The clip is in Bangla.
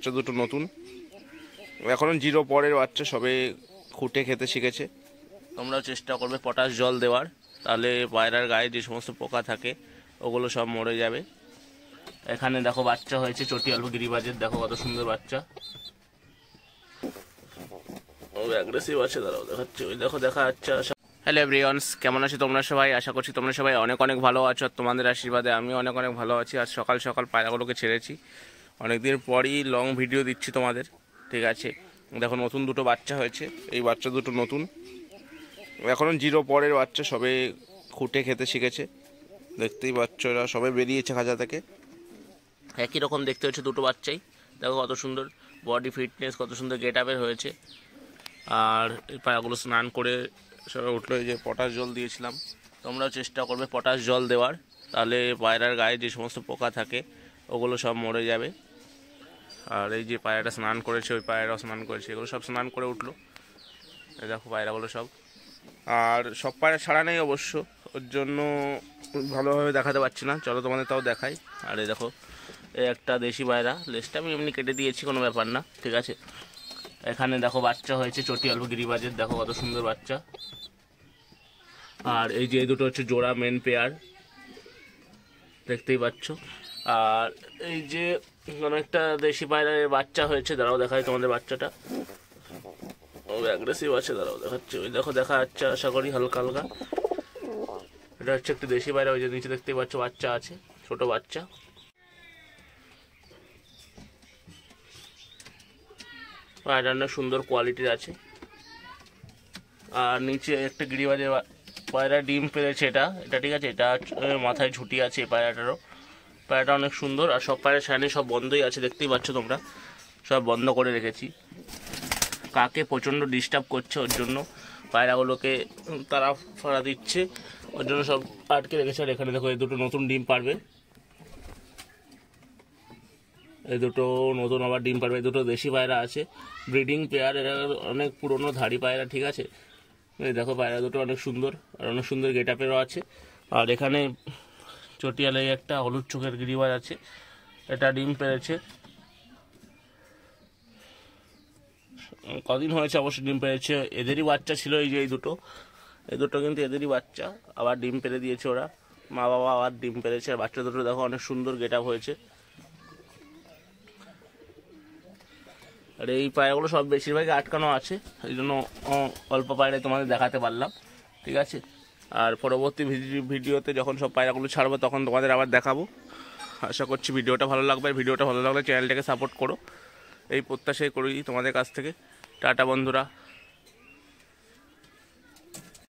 বাচ্চা দুটো নতুন, এখনো 0 পরের বাচ্চা, সবে খুঁটে খেতে শিখেছে। তোমরাও চেষ্টা করবে পটাশ জল দেওয়ার, তাহলে পায়রার গায়ে যে সমস্ত পোকা থাকে ওগুলো সব মরে যাবে। এখানে দেখো বাচ্চা হয়েছে চটিয়াল গিরিবাজের, দেখো কত সুন্দর বাচ্চা, ও অ্যাগ্রেসিভ আছে, দাঁড়াও দেখাচ্ছে, ওই দেখো দেখা যাচ্ছে। হ্যালো এভরিওয়ানস, কেমন আছো তোমরা সবাই? আশা করছি তোমরা সবাই অনেক অনেক ভালো আছো, আর তোমাদের আশীর্বাদে আমি অনেক অনেক ভালো আছি। আর সকাল সকাল পায়রাগুলোকে ছেড়েছি, অনেকদিন পরই লং ভিডিও দিচ্ছি তোমাদের, ঠিক আছে। দেখো নতুন দুটো বাচ্চা হয়েছে, এই বাচ্চা দুটো নতুন, এখনও 0 পরের বাচ্চা, সবে খুঁটে খেতে শিখেছে। দেখতেই পাচ্ছ এরা সবে বেরিয়েছে খাঁচা থেকে, একই রকম দেখতে হচ্ছে দুটো বাচ্চাই। দেখো কত সুন্দর বডি ফিটনেস, কত সুন্দর গেট আপের হয়েছে। আর এই পায়রাগুলো স্নান করে সবাই উঠলো, এই যে পটাশ জল দিয়েছিলাম। তোমরাও চেষ্টা করবে পটাশ জল দেওয়ার, তাহলে পায়রার গায়ে যে সমস্ত পোকা থাকে ওগুলো সব মরে যাবে। আর এই যে পায়রাটা স্নান করেছে, ওই পায়রাও স্নান করেছে, এগুলো সব স্নান করে উঠলো। এই দেখো পায়রাগুলো সব, আর সব পায়রা ছাড়া নেই অবশ্য, ওর জন্য ভালোভাবে দেখাতে পারছি না, চলো তোমাদের তাও দেখাই। আর এই দেখো এই একটা দেশি পায়রা, লেজটা আমি এমনি কেটে দিয়েছি, কোনো ব্যাপার না, ঠিক আছে। এখানে দেখো বাচ্চা হয়েছে চটিয়াল গিরিবাজের, দেখো কত সুন্দর বাচ্চা। আর এই যে এই দুটো হচ্ছে জোড়া মেন পেয়ার, দেখতেই পাচ্ছ। আর এই যে অনেকটা দেশি পায়রার বাচ্চা হয়েছে, দাঁড়াও দেখাই তোমাদের বাচ্চাটা, ও অ্যাগ্রেসিভ আছে, দাঁড়াও দেখাচ্ছে, ওই দেখো দেখা যাচ্ছে আশা করি হালকা হালকা। এটা হচ্ছে একটু দেশি পায়রা, ওই যে নিচে দেখতেই পাচ্ছ বাচ্চা আছে, ছোট বাচ্চা। পায়রা অনেক সুন্দর কোয়ালিটির আছে। আর নিচে একটা গিরিবাজের পায়রা ডিম পেরেছে, এটা ঠিক আছে, এটা মাথায় ঝুটি আছে এই পায়রাটারও। পায়রাটা অনেক সুন্দর, আর সব পায়রা ছানি সব বন্ধই আছে, দেখতেই পাচ্ছ তোমরা, সব বন্ধ করে রেখেছি। কাকে প্রচণ্ড ডিস্টার্ব করছে, ওর জন্য পায়রাগুলোকে তারা ফাড়া দিচ্ছে, ওর জন্য সব আটকে রেখেছে। আর এখানে দেখো এই দুটো নতুন ডিম পারবে, এই দুটো নতুন আবার ডিম পারবে। এই দুটো দেশি পায়রা আছে, ব্রিডিং পেয়ার, এরা অনেক পুরনো ধাড়ি পায়রা, ঠিক আছে। এই দেখো পায়রা দুটো অনেক সুন্দর, আর অনেক সুন্দর গেট আপেরও আছে। আর এখানে চটিয়ালে একটা হলুদ চোখের গিরিবাজ আছে, এটা ডিম পেরেছে, কদিন হয়েছে অবশ্য ডিম পেরেছে, এদেরই বাচ্চা ছিল। এই যে এই দুটো কিন্তু এদেরই বাচ্চা, আবার ডিম পেরে দিয়েছে ওরা, মা বাবা আবার ডিম পেরেছে। আর বাচ্চা দুটো দেখো অনেক সুন্দর গেট আপ হয়েছে। আর এই পায়রাগুলো সব বেশিরভাগই আটকানো আছে, এই জন্য অল্প পায়রাই তোমাদের দেখাতে পারলাম, ঠিক আছে। আর পরবর্তী ভিডিওতে যখন সব পায়রাগুলো ছাড়বো তখন তোমাদের আবার দেখাবো। আশা করছি ভিডিওটা ভালো লাগবে, আর ভিডিওটা ভালো লাগলে চ্যানেলটাকে সাপোর্ট করো, এই প্রত্যাশাই করি তোমাদের কাছ থেকে। টাটা বন্ধুরা।